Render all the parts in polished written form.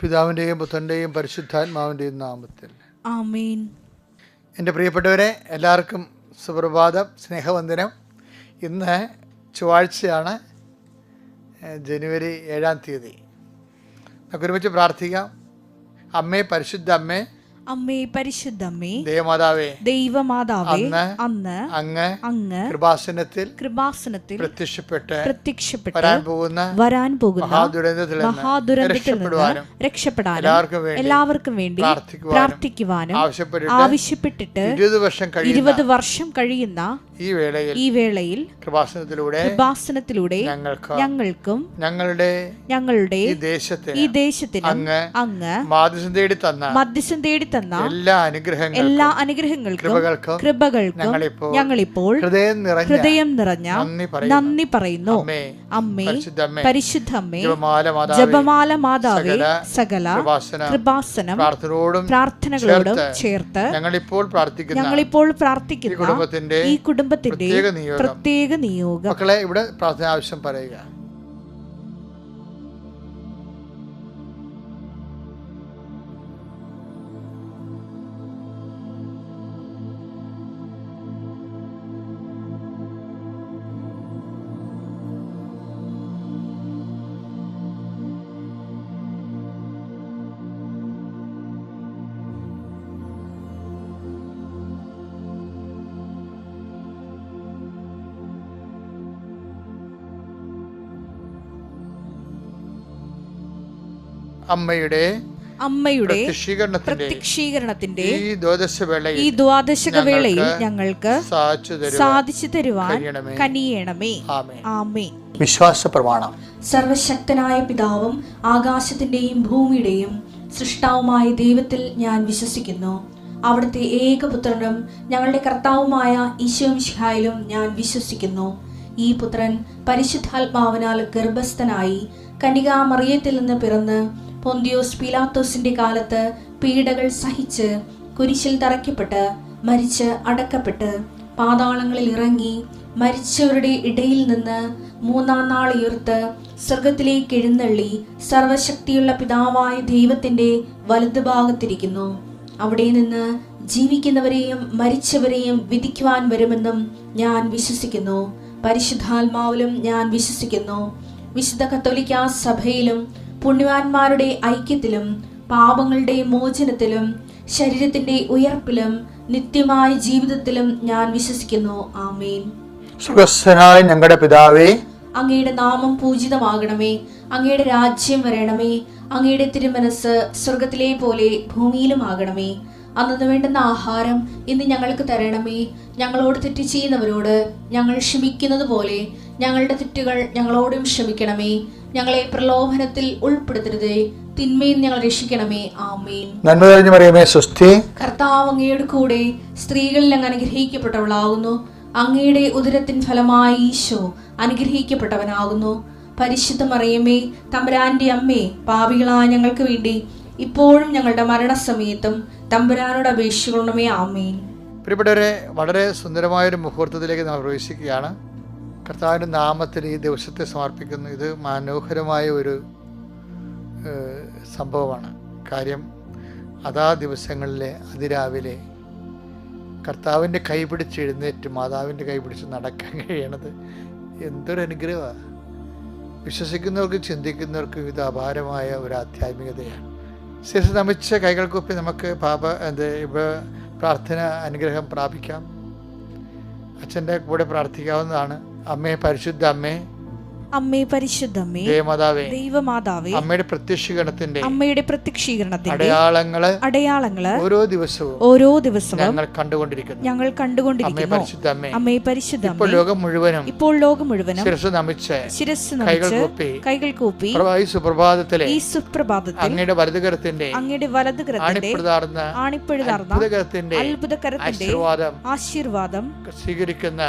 പിതാവിൻ്റെയും പുത്രൻ്റെയും പരിശുദ്ധാത്മാവിൻ്റെയും നാമത്തിൽ ആമേൻ. എൻ്റെ പ്രിയപ്പെട്ടവരെ, എല്ലാവർക്കും സുപ്രഭാതം, സ്നേഹവന്ദനം. ഇന്ന് ചൊവ്വാഴ്ചയാണ്, ജനുവരി 7-ാം തീയതി. നമുക്ക് ഒരുമിച്ച് പ്രാർത്ഥിക്കാം. അമ്മേ, പരിശുദ്ധ അമ്മേ, അമ്മേ പരിശുദ്ധമ്മേ, ദേവമാതാവേ, ദൈവമാതാവേ, അന്ന് അങ്ങ് കൃപാസനത്തിൽ പ്രത്യക്ഷപ്പെട്ട് വരാൻ പോകുന്ന മഹാദുരന്തത്തിൽ നിന്ന് രക്ഷപ്പെടാനും എല്ലാവർക്കും വേണ്ടി പ്രാർത്ഥിക്കുവാനും ആവശ്യപ്പെട്ടിട്ട് 20 വർഷം കഴിയുന്ന ഈ വേളയിൽ കൃപാസനത്തിലൂടെ ഞങ്ങൾക്കും ഞങ്ങളുടെ ഈ ദേശത്തിന് അങ്ങ് മധ്യസ്ഥം തേടി തന്ന എല്ലാ അനുഗ്രഹങ്ങൾക്കും കൃപകൾക്കും ഞങ്ങളിപ്പോൾ ഹൃദയം നിറഞ്ഞ നന്ദി പറയുന്നു. അമ്മേ, പരിശുദ്ധമ്മേ, ജപമാല മാതാവേ, സകല കൃപാസനം പ്രാർത്ഥനകളോടും ചേർത്ത് ഞങ്ങളിപ്പോൾ പ്രാർത്ഥിക്കുന്ന ഈ കുടുംബത്തിന്റെ പ്രത്യേക നിയോഗം. മക്കളെ, ഇവിടെ പ്രാർത്ഥന ആവശ്യം പറയുക. അമ്മയുടെ പ്രത്യക്ഷീകരണത്തിന്റെ ഈ ദ്വാദശക വേളയിൽ ഞങ്ങൾക്ക് സാധിച്ചു തരുവാൻ കനിയണമേ. ആമേൻ. വിശ്വാസ പ്രമാണം. സർവശക്തനായ പിതാവും ആകാശത്തിന്റെയും ഭൂമിയുടെയും സൃഷ്ടാവുമായ ദൈവത്തിൽ ഞാൻ വിശ്വസിക്കുന്നു. അവിടുത്തെ ഏകപുത്രനും ഞങ്ങളുടെ കർത്താവുമായ ഈശോമിശിഹായിലും ഞാൻ വിശ്വസിക്കുന്നു. ഈ പുത്രൻ പരിശുദ്ധാത്മാവിനാൽ ഗർഭസ്ഥനായി കന്യകാമറിയത്തിൽ നിന്ന് പിറന്ന് പൊന്തിയോസ് പീലാത്തോസിന്റെ കാലത്ത് പീഡകൾ സഹിച്ച് കുരിശിൽ തറയ്ക്കപ്പെട്ട് മരിച്ച് അടക്കപ്പെട്ട് പാതാളങ്ങളിൽ ഇറങ്ങി മരിച്ചവരുടെ ഇടയിൽ നിന്ന് 3-ാം നാൾ ഉയർത്ത് സ്വർഗത്തിലേക്ക് എഴുന്നള്ളി സർവശക്തിയുള്ള പിതാവായ ദൈവത്തിന്റെ വലതുഭാഗത്തിരിക്കുന്നു. അവിടെ നിന്ന് ജീവിക്കുന്നവരെയും മരിച്ചവരെയും വിധിക്കുവാൻ വരുമെന്നും ഞാൻ വിശ്വസിക്കുന്നു. പരിശുദ്ധാത്മാവിലും ഞാൻ വിശ്വസിക്കുന്നു. വിശുദ്ധ കത്തോലിക്കാ സഭയിലും പുണ്യവാന്മാരുടെ ഐക്യത്തിലും പാപങ്ങളുടെ മോചനത്തിലും ശരീരത്തിന്റെ ഉയർപ്പിലും നിത്യമായ ജീവിതത്തിലും ഞാൻ വിശ്വസിക്കുന്നു. ആമേൻ. സ്വർഗ്ഗസ്ഥനായ ഞങ്ങളുടെ പിതാവേ, അങ്ങയുടെ നാമം പൂജിതമാകണമേ. അങ്ങയുടെ രാജ്യം വരണമേ. അങ്ങയുടെ തിരുമനസ് സ്വർഗത്തിലെ പോലെ ഭൂമിയിലും ആകണമേ. അന്നു വേണ്ടുന്ന ആഹാരം ഇന്ന് ഞങ്ങൾക്ക് തരണമേ. ഞങ്ങളോട് തെറ്റ് ചെയ്യുന്നവരോട് ഞങ്ങൾ ക്ഷമിക്കുന്നത് പോലെ ഞങ്ങളുടെ തെറ്റുകൾ ഞങ്ങളോടും ക്ഷമിക്കണമേ. ഞങ്ങളെ പ്രലോഭനത്തിൽ ഉൾപ്പെടുത്തരുതേ, തിന്മയിൽ ഞങ്ങൾ രക്ഷിക്കണമേ. ആമേൻ. നന്മ നിറഞ്ഞ മറിയമേ, സ്വസ്തി. കർത്താവ് അങ്ങയുടെ കൂടെ സ്ത്രീകളിൽ അങ്ങ് അനുഗ്രഹിക്കപ്പെട്ടവളാകുന്നു. അങ്ങയുടെ ഉദരത്തിൻ ഫലമായി ഈശോ അനുഗ്രഹിക്കപ്പെട്ടവനാകുന്നു. പരിശുദ്ധ മറിയമേ, തമ്പുരാന്റെ അമ്മേ, പാപികളായ ഞങ്ങൾക്ക് വേണ്ടി ഇപ്പോഴും ഞങ്ങളുടെ മരണസമയത്തും തമ്പുരാനോട് അപേക്ഷിക്കണമേ. ആമേൻ. പ്രിയപ്പെട്ടവരെ, വളരെ സുന്ദരമായൊരു മുഹൂർത്തത്തിലേക്ക് നാം പ്രവേശിക്കുകയാണ്. കർത്താവിൻ്റെ നാമത്തിൽ ഈ ദിവസത്തെ സമർപ്പിക്കുന്നു. ഇത് മനോഹരമായ ഒരു സംഭവമാണ്. കാര്യം, അതാ ദിവസങ്ങളിലെ അതിരാവിലെ കർത്താവിൻ്റെ കൈ പിടിച്ച് എഴുന്നേറ്റ് മാതാവിൻ്റെ കൈ പിടിച്ച് നടക്കാൻ കഴിയണത് എന്തൊരു അനുഗ്രഹമാണ്. വിശ്വസിക്കുന്നവർക്കും ചിന്തിക്കുന്നവർക്കും ഇത് അപാരമായ ഒരു ആധ്യാത്മികതയാണ്. ശേഷം നമിച്ച കൈകൾക്കൊപ്പി നമുക്ക് പ്രാർത്ഥന അനുഗ്രഹം പ്രാപിക്കാം. അച്ഛൻ്റെ കൂടെ പ്രാർത്ഥിക്കാവുന്നതാണ്. അമ്മേ, പരിശുദ്ധ അമ്മേ, അമ്മേ പരിശുദ്ധമ്മേ, ദൈവമാതാവേ, അമ്മയുടെ പ്രത്യക്ഷീകരണത്തിന്റെ അടയാളങ്ങള് ഓരോ ദിവസവും ഞങ്ങൾ കണ്ടുകൊണ്ടിരിക്കുന്നു. അമ്മേ പരിശുദ്ധമ്മേ, ഇപ്പോൾ ലോകം മുഴുവനും ശിരസ്സ് നമിച്ച് കൈകൾ കൂപ്പി ഈ സുപ്രഭാതത്തിലെ അങ്ങയുടെ വലതുകരത്തിന്റെ ആണിപ്പഴുതാർന്ന അത്ഭുതകരത്തിന്റെ ആശീർവാദം സ്വീകരിക്കുന്ന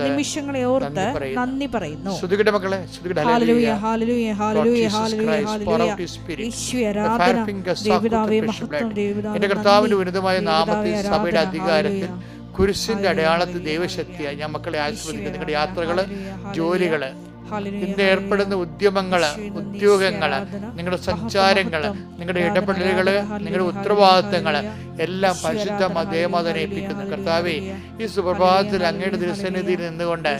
നിമിഷങ്ങളെ ഓർത്ത് നന്ദി പറയുന്നു. Hallelujah, hallelujah, hallelujah, hallelujah, hallelujah. എന്റെ കർത്താവിന്റെ ഉന്നതമായ നാമത്തിൽ സഭയുടെ അധികാരത്തിൽ കുരിശിന്റെ അടയാളത്തിൽ ദൈവശക്തിയായി ഞാൻ മക്കളെ ആശീർവദിക്കുന്നു. നിങ്ങളുടെ യാത്രകള്, ജോലികള്, ഇന്ന് ഏർപ്പെടുന്ന ഉദ്യമങ്ങള്, ഉദ്യോഗങ്ങള്, നിങ്ങളുടെ സഞ്ചാരങ്ങള്, നിങ്ങളുടെ ഇടപെടലുകള്, നിങ്ങളുടെ ഉത്തരവാദിത്തങ്ങള് എല്ലാം പരിശുദ്ധ ദേവമാതാവിനെ ഏൽപ്പിക്കുന്നു. കർത്താവേ, ഈ സുപ്രഭാതത്തിൽ അങ്ങയുടെ തിരുസന്നിധിയിൽ നിന്നുകൊണ്ട്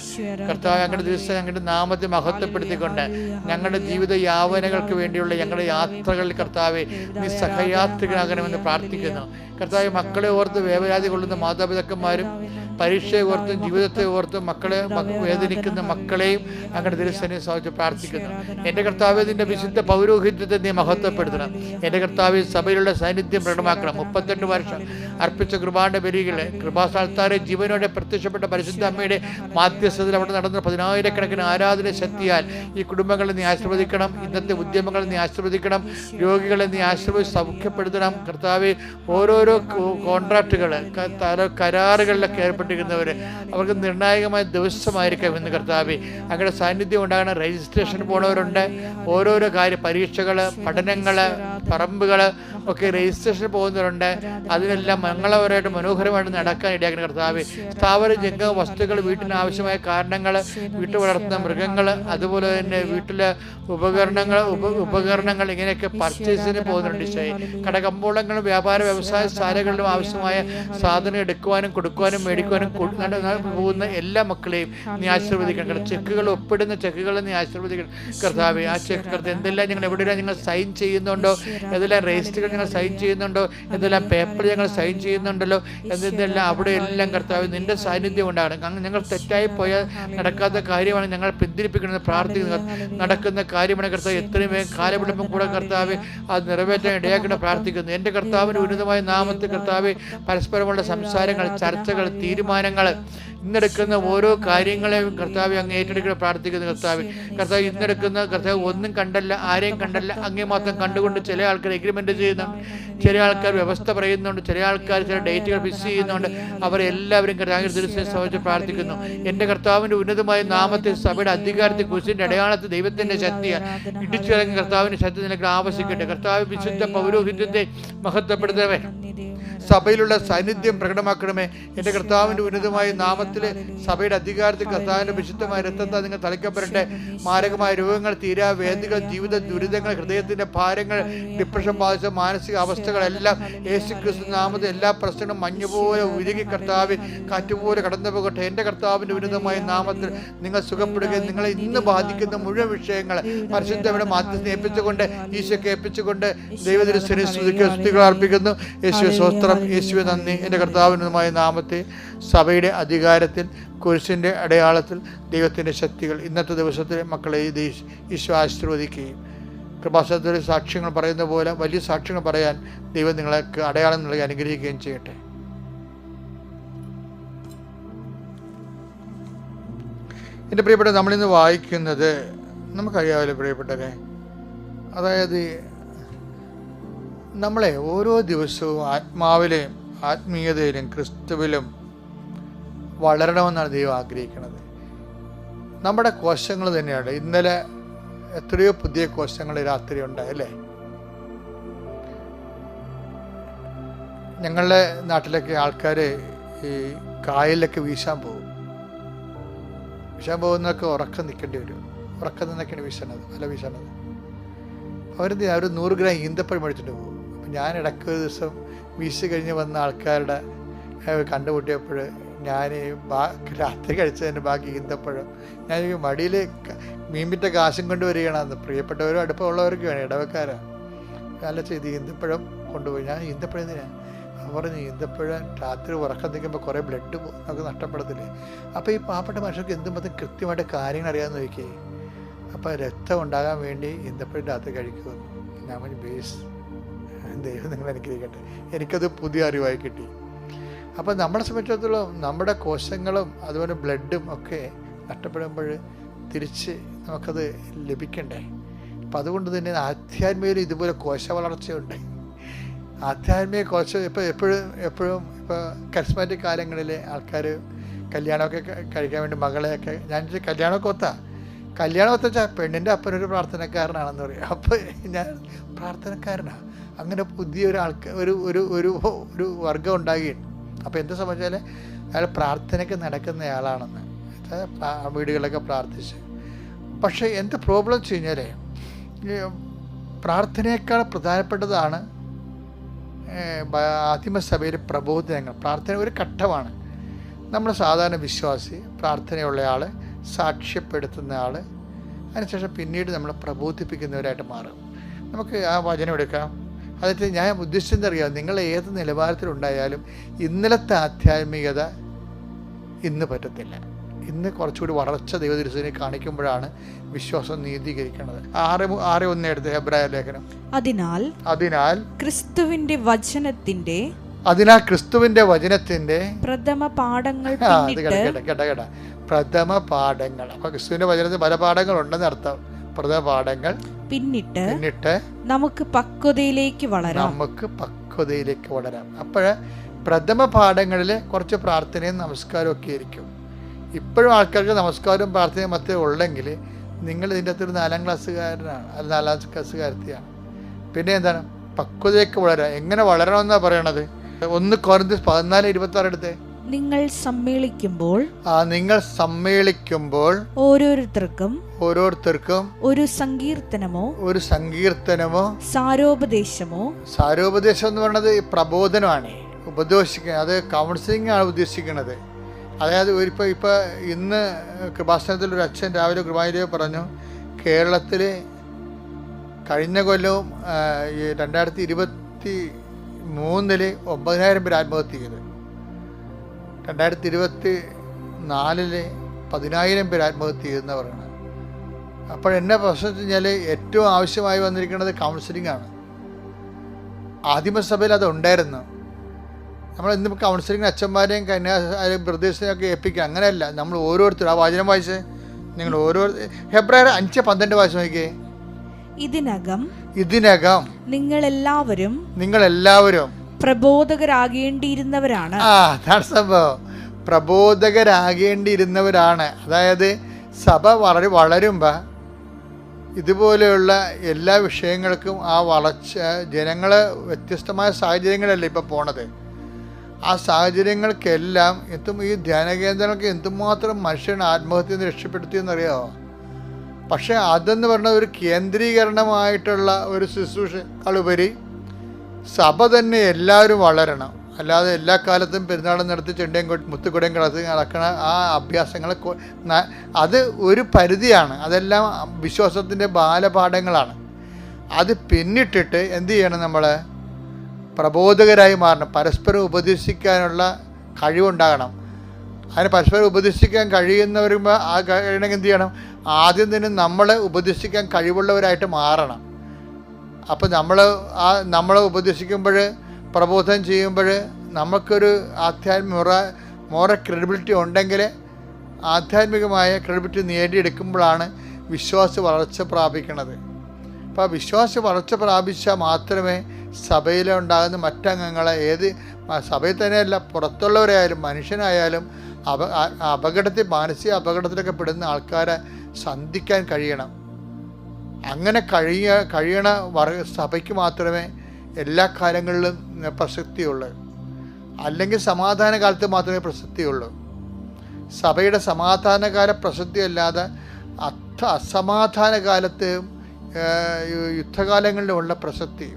കർത്താവ് അങ്ങയുടെ ദിവസം അങ്ങയുടെ നാമത്തെ മഹത്വപ്പെടുത്തിക്കൊണ്ട് ഞങ്ങളുടെ ജീവിത യാവനകൾക്ക് വേണ്ടിയുള്ള ഞങ്ങളുടെ യാത്രകളിൽ കർത്താവെ നീ സഹയാത്രികനാകണമെന്ന് പ്രാർത്ഥിക്കുന്നു. കർത്താവ്, മക്കളെ ഓർത്ത് വേവലാതി കൊള്ളുന്ന മാതാപിതാക്കന്മാരും പരീക്ഷയെ ഓർത്തും ജീവിതത്തെ ഓർത്തും മക്കളെ വേദനിക്കുന്ന മക്കളെയും അങ്ങയുടെ തിരുസന്നിധിയിൽ സാധിച്ച് പ്രാർത്ഥിക്കുന്നു. എൻ്റെ കർത്താവെ, നിന്റെ വിശുദ്ധ പൗരോഹിത്യത്തെ നീ മഹത്വപ്പെടുത്തണം. എൻ്റെ കർത്താവെ, സഭയിലുള്ള സാന്നിധ്യം പ്രകടമാക്കണം. 38 വർഷം അർപ്പിച്ച കൃപാന്റെ ബലികളെ കൃപാസ്ഥാനത്താരെ ജീവനോടെ പ്രത്യക്ഷപ്പെട്ട പരിശുദ്ധ അമ്മയുടെ മാധ്യസ്ഥതയിൽ അവിടെ നടന്ന 10,000-കണക്കിന് ആരാധന ശക്തിയാൽ ഈ കുടുംബങ്ങളെ നീ ആശീർവദിക്കണം. ഇന്നത്തെ ഉദ്യമങ്ങളെ നീ ആശീർവദിക്കണം. രോഗികളെ നീ ആശീർവദിച്ച് സൗഖ്യപ്പെടുത്തണം. കർത്താവെ, ഓരോരോ കോൺട്രാക്റ്റുകൾ, കരാറുകളിലൊക്കെ ഏർപ്പെട്ടിരിക്കുന്നവർ അവർക്ക് നിർണായകമായ ദിവസമായിരിക്കാം ഇന്ന്. കർത്താവെ, അങ്ങയുടെ സാന്നിധ്യം ഉണ്ടാകണം. രജിസ്ട്രേഷൻ പോണവരുണ്ട്, ഓരോരോ പരീക്ഷകൾ, പഠനങ്ങൾ, പറമ്പുകൾ ഒക്കെ രജിസ്ട്രേഷൻ പോകുന്നവരുണ്ട്. അതിനെല്ലാം മംഗളപരമായിട്ട് മനോഹരമായിട്ട് നടക്കാൻ ഇടയാക്കുന്ന കർത്താവെ, സ്ഥാവര ജംഗമ വസ്തുക്കൾ, വീട്ടിന് ആവശ്യമായ കാരണങ്ങൾ, വീട്ടിൽ വളർത്തുന്ന മൃഗങ്ങൾ, അതുപോലെ തന്നെ വീട്ടിലെ ഉപകരണങ്ങൾ ഇങ്ങനെയൊക്കെ പർച്ചേസിന് പോകുന്നുണ്ട്. കടകമ്പോളങ്ങളും വ്യാപാര വ്യവസായ ശാലകളിലും ആവശ്യമായ സാധനം എടുക്കുവാനും കൊടുക്കുവാനും മേടിക്കുവാനും പോകുന്ന എല്ലാ മക്കളെയും നീ ആശീർവദിക്കണം. ചെക്കുകൾ ഒപ്പിടുന്ന ചെക്കുകളെ നീ ആശീർവദിക്കണം കർത്താവെ. ആ ചെക്ക് എന്തെല്ലാം ഞങ്ങൾ എവിടെയെല്ലാം ഞങ്ങൾ സൈൻ ചെയ്യുന്നുണ്ടോ, ഏതെല്ലാം രജിസ്റ്ററുകൾ ഞങ്ങൾ സൈൻ ചെയ്യുന്നുണ്ടോ, എന്തെല്ലാം പേപ്പർ ഞങ്ങൾ സൈൻ ചെയ്യുന്നുണ്ടല്ലോ, എന്തെല്ലാം അവിടെ എല്ലാം കർത്താവ് നിന്റെ സാന്നിധ്യം ഉണ്ടാകണം. ഞങ്ങൾ തെറ്റായി പോയാൽ നടക്കാത്ത കാര്യമാണ് ഞങ്ങൾ പിന്തിരിപ്പിക്കണമെന്ന് പ്രാർത്ഥിക്കുന്നത്. നടക്കുന്ന കാര്യമാണ് കർത്താവ്. എത്രയും വേഗം കാലവിളമ്പും കൂടെ കർത്താവ് അത് നിറവേറ്റാൻ ഇടയാക്കണം പ്രാർത്ഥിക്കുന്നു. എൻ്റെ കർത്താവിന് ഉന്നതമായ നാമത്തിൽ കർത്താവ് പരസ്പരമുള്ള സംസാരങ്ങൾ, ചർച്ചകൾ, തീരുമാനങ്ങൾ, ഇന്നെടുക്കുന്ന ഓരോ കാര്യങ്ങളെയും കർത്താവ് അങ്ങ് ഏറ്റെടുക്കണം പ്രാർത്ഥിക്കുന്നു. കർത്താവ് ഇന്നെടുക്കുന്ന കർത്താവ് ഒന്നും കണ്ടല്ല, ആരെയും കണ്ടല്ല, അങ്ങേ മാത്രം കണ്ടുകൊണ്ട് ചില ആൾക്കാർ എഗ്രിമെൻ്റ് ചെയ്യുന്നുണ്ട്, ചില ആൾക്കാർ വ്യവസ്ഥ പറയുന്നുണ്ട്, ചില ആൾക്കാർ ചില ഡേറ്റുകൾ ഫിക്സ് ചെയ്യുന്നുണ്ട്. അവരെല്ലാവരും കർത്താവിന്റെ ദിവസത്തെ സംബന്ധിച്ച് പ്രാർത്ഥിക്കുന്നു. എൻ്റെ കർത്താവിൻ്റെ ഉന്നതമായ നാമത്തിൽ സഭയുടെ അധികാരത്തിൽ കുരിശിൻ്റെ അടയാളത്തിൽ ദൈവത്തിൻ്റെ ശക്തിയാണ് ഇടിച്ചിറങ്ങി കർത്താവിൻ്റെ ശക്തി നിനക്ക് ആവശ്യിക്കട്ടെ. കർത്താവ് വിശുദ്ധ പൗരോഹിത്യത്തെ മഹത്വപ്പെടുത്തവേ, സഭയിലുള്ള സാന്നിധ്യം പ്രകടമാക്കണമേ. എൻ്റെ കർത്താവിൻ്റെ ഉന്നതമായ നാമത്തിൽ സഭയുടെ അധികാരത്തിൽ കർത്താവിൻ്റെ വിശുദ്ധമായ രക്തത്താൽ നിങ്ങൾ തളിക്കപ്പെടട്ടെ. മാരകമായ രോഗങ്ങൾ, തീരാവേദികൾ, ജീവിത ദുരിതങ്ങൾ, ഹൃദയത്തിൻ്റെ ഭാരങ്ങൾ, ഡിപ്രഷൻ ബാധിച്ച മാനസിക അവസ്ഥകളെല്ലാം യേശുക്രിസ്തു നാമത്തിൽ എല്ലാ പ്രശ്നങ്ങളും മഞ്ഞുപോലെ ഉരുകി കർത്താവ് കാറ്റുപോലെ കടന്നു പോകട്ടെ. എൻ്റെ കർത്താവിൻ്റെ ഉന്നതമായ നാമത്തിൽ നിങ്ങൾ സുഖപ്പെടുകയും നിങ്ങളെ ഇന്ന് ബാധിക്കുന്ന മുഴുവൻ വിഷയങ്ങൾ പരിശുദ്ധയുടെ മാധ്യസ്ഥനെ ഏൽപ്പിച്ചുകൊണ്ട് ഈശോയ്ക്ക് ഏൽപ്പിച്ചുകൊണ്ട് ദൈവത്തിൻ്റെ സ്തുതികൾ അർപ്പിക്കുന്നു. യേശുവേ സ്തോത്രം, യേശുവേ നന്ദി. എൻ്റെ കർത്താവിനുമായ നാമത്തെ സഭയുടെ അധികാരത്തിൽ കുരിശിൻ്റെ അടയാളത്തിൽ ദൈവത്തിൻ്റെ ശക്തികൾ ഇന്നത്തെ ദിവസത്തിൽ മക്കളെ ഈശോ ആശീർവദിക്കുകയും കൃപാസനത്തിലെ സാക്ഷ്യങ്ങൾ പറയുന്ന പോലെ വലിയ സാക്ഷ്യങ്ങൾ പറയാൻ ദൈവം നിങ്ങൾക്ക് അടയാളം നൽകി അനുഗ്രഹിക്കുകയും ചെയ്യട്ടെ. എൻ്റെ പ്രിയപ്പെട്ട, നമ്മളിന്ന് വായിക്കുന്നത് നമുക്കറിയാമല്ലോ പ്രിയപ്പെട്ടവരെ, അതായത് നമ്മളെ ഓരോ ദിവസവും ആത്മാവിലും ആത്മീയതയിലും ക്രിസ്തുവിലും വളരണമെന്നാണ് ദൈവം ആഗ്രഹിക്കുന്നത്. നമ്മുടെ കോശങ്ങൾ തന്നെയാണ്. ഇന്നലെ എത്രയോ പുതിയ കോശങ്ങൾ രാത്രി ഉണ്ടായല്ലേ. ഞങ്ങളുടെ നാട്ടിലൊക്കെ ആൾക്കാർ ഈ കായലിലൊക്കെ വീശാൻ പോകുന്നതൊക്കെ ഉറക്കം നിൽക്കേണ്ടി വരും. ഉറക്കം നിന്നൊക്കെയാണ് വല വീശണത്. അവർ 100 ഗ്രാം ഈന്തപ്പഴം മേടിച്ചിട്ട് പോകും. അപ്പം ഞാൻ ഇടയ്ക്ക് ഒരു ദിവസം വീശി കഴിഞ്ഞ് വന്ന ആൾക്കാരുടെ കണ്ടുമുട്ടിയപ്പോൾ ഞാൻ രാത്രി കഴിച്ചതിൻ്റെ ബാക്കി ഈന്തപ്പഴം ഞാൻ മടിയിൽ മീൻപിറ്റ കാശും കൊണ്ടുവരികയാണ്. അന്ന് പ്രിയപ്പെട്ടവരും അടുപ്പമുള്ളവർക്ക് വേണം, ഇടവക്കാരാണ്. നല്ല ചെയ്ത് ഈന്തപ്പഴം കൊണ്ടുപോയി. ഞാൻ ഈന്തപ്പഴം എന്തിനാണ് പറഞ്ഞു, ഈന്തപ്പഴം രാത്രി ഉറക്കം നിൽക്കുമ്പോൾ കുറേ ബ്ലഡ് നമുക്ക് നഷ്ടപ്പെടത്തില്ലേ. അപ്പോൾ ഈ പാവപ്പെട്ട മനുഷ്യർക്ക് എന്തും കൃത്യമായിട്ട് കാര്യങ്ങൾ അറിയാമെന്ന് നോക്കിയേ. അപ്പോൾ രക്തം ഉണ്ടാകാൻ വേണ്ടി ഈന്തപ്പഴം രാത്രി കഴിക്കുമെന്ന് ഞാൻ പറഞ്ഞു. ബേസ് ദൈവം നിങ്ങൾ അനുഗ്രഹിക്കട്ടെ. എനിക്കത് പുതിയ അറിവായി കിട്ടി. അപ്പോൾ നമ്മളെ സംബന്ധിച്ചിടത്തോളം നമ്മുടെ കോശങ്ങളും അതുപോലെ ബ്ലഡും ഒക്കെ നഷ്ടപ്പെടുമ്പോൾ തിരിച്ച് നമുക്കത് ലഭിക്കണ്ടേ. അപ്പം അതുകൊണ്ട് തന്നെ ആധ്യാത്മികയിൽ ഇതുപോലെ കോശ വളർച്ചയുണ്ട്. ആധ്യാത്മിക കോശം എപ്പോഴും ഇപ്പോൾ കരിസ്മാറ്റിക് കാലങ്ങളിലെ ആൾക്കാർ കല്യാണമൊക്കെ കഴിക്കാൻ വേണ്ടി മകളെയൊക്കെ ഞാൻ കല്യാണം ഒത്തച്ചാൽ പെണ്ണിൻ്റെ അപ്പനൊരു പ്രാർത്ഥനക്കാരനാണെന്ന് പറയും. അപ്പോൾ ഞാൻ പ്രാർത്ഥനക്കാരനാണ്. അങ്ങനെ പുതിയൊരു ഒരു വർഗം ഉണ്ടാകുകയാണ്. അപ്പോൾ എന്താ സംബന്ധിച്ചാൽ അയാൾ പ്രാർത്ഥനയ്ക്ക് നടക്കുന്നയാളാണെന്ന് വീടുകളിലൊക്കെ പ്രാർത്ഥിച്ച് പക്ഷേ എന്ത് പ്രോബ്ലം വെച്ച് കഴിഞ്ഞാൽ പ്രാർത്ഥനയേക്കാൾ പ്രധാനപ്പെട്ടതാണ് ആദിമസഭയിലെ പ്രബോധനങ്ങൾ. പ്രാർത്ഥന ഒരു ഘട്ടമാണ്. നമ്മൾ സാധാരണ വിശ്വാസി, പ്രാർത്ഥനയുള്ള ആൾ, സാക്ഷ്യപ്പെടുത്തുന്ന ആൾ, അതിനുശേഷം പിന്നീട് നമ്മൾ പ്രബോധിപ്പിക്കുന്നവരായിട്ട് മാറും. നമുക്ക് ആ വചനം എടുക്കാം. അതായത് ഞാൻ ഉദ്ദേശിച്ചെന്നറിയാം, നിങ്ങൾ ഏത് നിലവാരത്തിലുണ്ടായാലും ഇന്നലത്തെ ആധ്യാത്മികത ഇന്ന് പറ്റത്തില്ല. ഇന്ന് കുറച്ചുകൂടി വളർച്ച ദൈവതിരുസേനെ കാണിക്കുമ്പോഴാണ് വിശ്വാസം നീതീകരിക്കുന്നത്. 6:1 എടുത്ത് ഹെബ്രായ ലേഖനം. അതിനാൽ ക്രിസ്തുവിന്റെ വചനത്തിന്റെ പ്രഥമ പാഠങ്ങൾ. അപ്പൊ ക്രിസ്തുവിന്റെ വചനത്തിൽ പല പാഠങ്ങളുണ്ടെന്ന് അർത്ഥം. പ്രഥമ പാഠങ്ങൾ പിന്നിട്ട് നമുക്ക് പക്വതയിലേക്ക് വളരാം. അപ്പോഴ് പ്രഥമ പാഠങ്ങളിൽ കുറച്ച് പ്രാർത്ഥനയും നമസ്കാരവും ഒക്കെ ആയിരിക്കും. ഇപ്പോഴും ആൾക്കാർക്ക് നമസ്കാരവും പ്രാർത്ഥനയും മറ്റേ ഉള്ളെങ്കിൽ നിങ്ങൾ ഇതിൻ്റെ അകത്തൊരു 4ാം ക്ലാസ്സുകാരനാണ്, അത് 4ാം ക്ലാസ്സുകാരത്തിയാണ്. പിന്നെ എന്താണ് പക്വതയ്ക്ക് വളരാൻ? എങ്ങനെ വളരണമെന്നാണ് പറയണത്? 1 കൊരിന്ത്യർ 14:26 എടുത്തേ. നിങ്ങൾ സമ്മേളിക്കുമ്പോൾ ഓരോരുത്തർക്കും ഒരു സങ്കീർത്തനമോ സാരോപദേശം എന്ന് പറയുന്നത് പ്രബോധനമാണ്, ഉപദേശിക്കുക. അത് കൗൺസിലിംഗ് ആണ് ഉദ്ദേശിക്കുന്നത്. അതായത് ഇപ്പം ഇന്ന് കൃപാസനത്തിൽ ഒരു അച്ഛൻ രാവിലെ കുർബാനയിൽ പറഞ്ഞു, കേരളത്തിൽ കഴിഞ്ഞ കൊല്ലവും 2023 9,000 പേര് ആത്മഹത്യ ചെയ്തു. 2024 10,000 പേര് ആത്മഹത്യ ചെയ്തെന്നാണ് പറയുന്നത്. അപ്പോഴെന്നെ പ്രശ്നം വെച്ച് കഴിഞ്ഞാൽ ഏറ്റവും ആവശ്യമായി വന്നിരിക്കുന്നത് കൗൺസിലിംഗ് ആണ്. ആദിമസഭയിൽ അത് ഉണ്ടായിരുന്നു. നമ്മൾ ഇന്ന് കൗൺസിലിംഗ് അച്ഛന്മാരെയും ബ്രദേഴ്സിനെയും ഒക്കെ ഏൽപ്പിക്കുക, അങ്ങനെയല്ല. നമ്മൾ ഓരോരുത്തരും ആ വചനം വായിച്ച് നിങ്ങൾ ഹെബ്രായർ 5:12 വായിച്ച് നോക്കിയേ. ഇതിനകം നിങ്ങളെല്ലാവരും പ്രബോധകരാകേണ്ടിയിരുന്നവരാണ്. അതാണ് സംഭവം, പ്രബോധകരാകേണ്ടിയിരുന്നവരാണ്. അതായത് സഭ വളരുമ്പോൾ ഇതുപോലെയുള്ള എല്ലാ വിഷയങ്ങൾക്കും ആ വളർച്ച, ജനങ്ങൾ വ്യത്യസ്തമായ സാഹചര്യങ്ങളല്ലേ ഇപ്പോൾ പോണത്. ആ സാഹചര്യങ്ങൾക്കെല്ലാം ഈ ധ്യാന കേന്ദ്രങ്ങൾക്ക് എന്തുമാത്രം മനുഷ്യനെ ആത്മഹത്യ നിന്ന് രക്ഷപ്പെടുത്തിയെന്നറിയാമോ? പക്ഷേ അതെന്ന് പറഞ്ഞാൽ ഒരു കേന്ദ്രീകരണമായിട്ടുള്ള ഒരു ശുശ്രൂഷകളുപരി സഭ തന്നെ എല്ലാവരും വളരണം. അല്ലാതെ എല്ലാ കാലത്തും പെരുന്നാളും നടത്തി ചെണ്ടയും മുത്തുകുടയും നടക്കണ ആ അഭ്യാസങ്ങൾ അത് ഒരു പരിധിയാണ്. അതെല്ലാം വിശ്വാസത്തിൻ്റെ ബാലപാഠങ്ങളാണ്. അത് പിന്നിട്ടിട്ട് എന്ത് ചെയ്യണം? നമ്മൾ പ്രബോധകരായി മാറണം. പരസ്പരം ഉപദേശിക്കാനുള്ള കഴിവുണ്ടാകണം. അതിന് പരസ്പരം ഉപദേശിക്കാൻ കഴിയുന്നവരുമ്പോൾ ആ കഴിയണമെങ്കിൽ എന്ത് ചെയ്യണം? ആദ്യം തന്നെ നമ്മളെ ഉപദേശിക്കാൻ കഴിവുള്ളവരായിട്ട് മാറണം. അപ്പോൾ നമ്മളെ ഉപദേശിക്കുമ്പോൾ, പ്രബോധനം ചെയ്യുമ്പോൾ നമുക്കൊരു മോറൽ ക്രെഡിബിലിറ്റി ഉണ്ടെങ്കിൽ, ആധ്യാത്മികമായ ക്രെഡിബിലിറ്റി നേടിയെടുക്കുമ്പോഴാണ് വിശ്വാസ വളർച്ച പ്രാപിക്കുന്നത്. അപ്പോൾ വിശ്വാസ വളർച്ച പ്രാപിച്ചാൽ മാത്രമേ സഭയിലുണ്ടാകുന്ന മറ്റംഗങ്ങളെ, ഏത് സഭയിൽ തന്നെയല്ല പുറത്തുള്ളവരായാലും മനുഷ്യനായാലും മാനസിക അപകടത്തിലൊക്കെ പെടുന്ന ആൾക്കാരെ സന്ധിക്കാൻ കഴിയണം. അങ്ങനെ കഴിയണ സഭയ്ക്ക് മാത്രമേ എല്ലാ കാലങ്ങളിലും പ്രസക്തിയുള്ളൂ. അല്ലെങ്കിൽ സമാധാന കാലത്ത് മാത്രമേ പ്രസക്തിയുള്ളൂ. സഭയുടെ സമാധാനകാല പ്രസക്തി അല്ലാതെ അസമാധാന കാലത്തെയും യുദ്ധകാലങ്ങളിലുമുള്ള പ്രസക്തി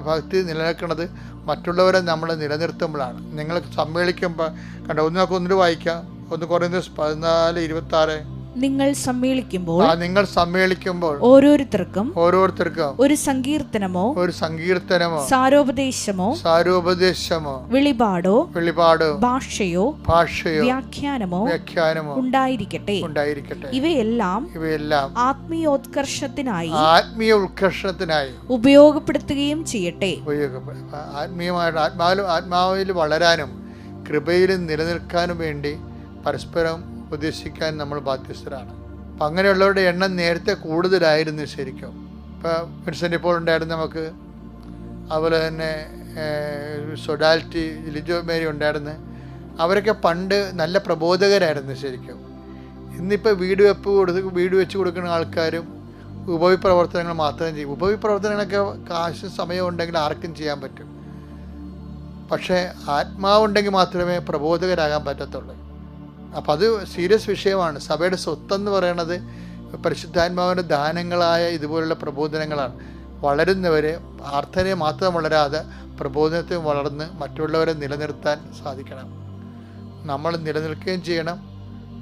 ഭക്തി നിലനിൽക്കുന്നത് മറ്റുള്ളവരെ നമ്മൾ നിലനിർത്തുമ്പോഴാണ്. നിങ്ങൾ സമ്മേളിക്കുമ്പോൾ ഒന്നിനൊക്കെ വായിക്കാം. 1 കൊരിന്ത്യർ 14:26. നിങ്ങൾ സമ്മേളിക്കുമ്പോൾ ഓരോരുത്തർക്കും ഒരു സങ്കീർത്തനമോ സാരോപദേശമോ വെളിപാടോ ഭാഷയോ വ്യാഖ്യാനമോ ഉണ്ടായിരിക്കട്ടെ. ഇവയെല്ലാം ആത്മീയ ഉത്കർഷത്തിനായി ഉപയോഗപ്പെടുത്തുകയും ചെയ്യട്ടെ. ആത്മാവിൽ വളരാനും കൃപയിലും നിലനിൽക്കാനും വേണ്ടി പരസ്പരം ഉപദേശിക്കാൻ നമ്മൾ ബാധ്യസ്ഥരാണ്. അപ്പം അങ്ങനെയുള്ളവരുടെ എണ്ണം നേരത്തെ കൂടുതലായിരുന്നു ശരിക്കും. ഇപ്പോൾ വിൻസെൻ്റ് ഇപ്പോൾ ഉണ്ടായിരുന്നു നമുക്ക്, അതുപോലെ തന്നെ സൊഡാലിറ്റി, ലിജോ മേരി ഉണ്ടായിരുന്നു. അവരൊക്കെ പണ്ട് നല്ല പ്രബോധകരായിരുന്നു ശരിക്കും. ഇന്നിപ്പോൾ വീട് വെച്ച് കൊടുക്കുന്ന ആൾക്കാരും ഉപവിപ്രവർത്തനങ്ങൾ മാത്രം ചെയ്യും. ഉപവിപ്രവർത്തനങ്ങളൊക്കെ കാശ് സമയം ഉണ്ടെങ്കിൽ ആർക്കും ചെയ്യാൻ പറ്റും. പക്ഷേ ആത്മാവുണ്ടെങ്കിൽ മാത്രമേ പ്രബോധകരാകാൻ പറ്റത്തുള്ളൂ. അപ്പം അത് സീരിയസ് വിഷയമാണ്. സഭയുടെ സ്വത്തെന്ന് പറയണത് പരിശുദ്ധാത്മാവിൻ്റെ ദാനങ്ങളായ ഇതുപോലുള്ള പ്രബോധനങ്ങളാണ്. വളരുന്നവരെ പ്രാർത്ഥനയെ മാത്രം വളരാതെ പ്രബോധനത്തെ വളർന്ന് മറ്റുള്ളവരെ നിലനിർത്താൻ സാധിക്കണം. നമ്മൾ നിലനിൽക്കുകയും ചെയ്യണം,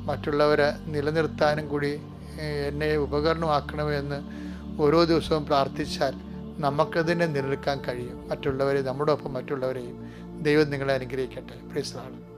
മറ്റുള്ളവരെ നിലനിർത്താനും കൂടി എന്നെ ഉപകരണമാക്കണമെന്ന് ഓരോ ദിവസവും പ്രാർത്ഥിച്ചാൽ നമുക്കതിനെ നിലനിൽക്കാൻ കഴിയും. മറ്റുള്ളവരെ, നമ്മുടെ ഒപ്പം മറ്റുള്ളവരെയും. ദൈവം നിങ്ങളെ അനുഗ്രഹിക്കട്ടെ. Praise the Lord.